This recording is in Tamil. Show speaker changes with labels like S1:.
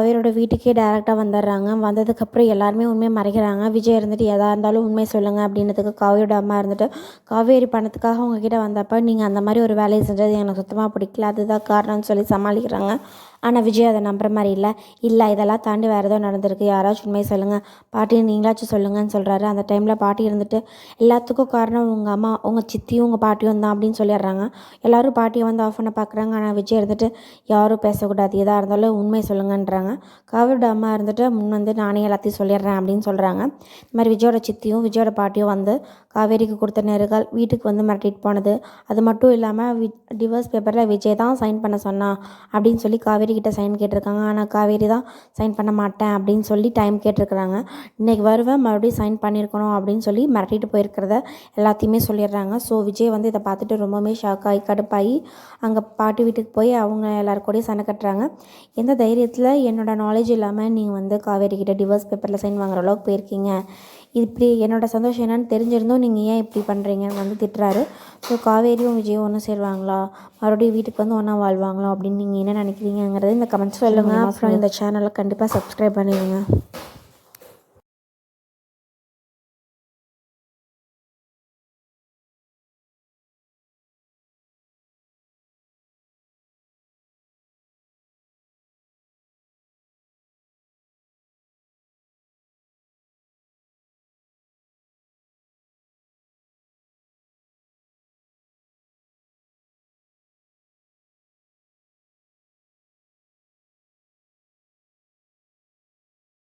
S1: காவேரியோட வீட்டுக்கே டேரெக்டாக வந்துடுறாங்க. வந்ததுக்கப்புறம் எல்லாருமே உண்மையை மறைக்கிறாங்க. விஜய் இருந்துட்டு எதாக இருந்தாலும் உண்மை சொல்லுங்கள் அப்படின்னதுக்கு காவேரியோட அம்மா இருந்துட்டு, காவேரி பணத்துக்காக உங்ககிட்ட வந்தப்போ நீங்கள் அந்த மாதிரி ஒரு வேலையை செஞ்சது எனக்கு சுத்தமாக பிடிக்கல, அதுதான் காரணம்னு சொல்லி சமாளிக்கிறாங்க. ஆனால் விஜய் அதை நம்புற மாதிரி இல்லை இதெல்லாம் தாண்டி வேறு ஏதோ நடந்திருக்கு, யாராச்சும் உண்மையை சொல்லுங்கள், பாட்டி நீங்களாச்சும் சொல்லுங்கன்னு சொல்கிறாரு. அந்த டைமில் பாட்டி இருந்துட்டு எல்லாத்துக்கும் காரணம் உங்கள் அம்மா, உங்கள் சித்தியும் உங்கள் பாட்டியும் தான் அப்படின்னு சொல்லிடுறாங்க. எல்லோரும் பாட்டியை வந்து ஆஃப் பண்ண பார்க்குறாங்க. ஆனால் விஜய் இருந்துட்டு யாரும் பேசக்கூடாது, எதாக இருந்தாலும் உண்மை சொல்லுங்கன்றாங்க. காவேரியோட அம்மா இருந்துட்டு முன் வந்து நானே எல்லாத்தையும் சொல்லிடுறேன் அப்படின்னு சொல்கிறாங்க. இந்த மாதிரி விஜயோட சித்தியும் விஜயோட பாட்டியும் வந்து காவேரிக்கு கொடுத்த நெருகால் வீட்டுக்கு வந்து மிரட்டிட்டு போனது, அது மட்டும் இல்லாமல் டிவோர்ஸ் பேப்பரில் விஜய் தான் சைன் பண்ண சொன்னான் அப்படின்னு சொல்லி காவேரி கிட்ட சைன் கேட்டிருக்காங்க. ஆனால் காவேரி தான் சைன் பண்ண மாட்டேன் அப்படின்னு சொல்லி டைம் கேட்டிருக்கிறாங்க. இன்றைக்கி வருவேன், மறுபடியும் சைன் பண்ணியிருக்கணும் அப்படின்னு சொல்லி மிரட்டிட்டு போயிருக்கிறத எல்லாத்தையுமே சொல்லிடுறாங்க. ஸோ விஜய் வந்து இதை பார்த்துட்டு ரொம்பவுமே ஷாக் ஆகி கடுப்பாகி அங்கே பாட்டி வீட்டுக்கு போய் அவங்க எல்லாருக்கூடயும் சண்டை கட்டுறாங்க. எந்த தைரியத்தில் என்னோட நாலேஜ் இல்லாமல் நீங்கள் வந்து காவேரி கிட்ட டிவோர்ஸ் பேப்பரில் சைன் வாங்குற அளவுக்கு போயிருக்கீங்க, இப்படி என்னோட சந்தோஷம் என்னன்னு தெரிஞ்சிருந்தோம் நீங்கள் ஏன் இப்படி பண்ணுறீங்கன்னு வந்து திட்டுறாரு. ஸோ காவேரியும் விஜயும் ஒன்று சேருவாங்களா, மறுபடியும் வீட்டுக்கு வந்து ஒன்றா வாழ்வாங்களா அப்படின்னு நீங்கள் என்ன நினைக்கிறீங்கிறது இந்த கமெண்ட்ஸ் சொல்லுங்கள். அப்புறம் இந்த சேனலை கண்டிப்பாக சப்ஸ்கிரைப் பண்ணிடுங்க.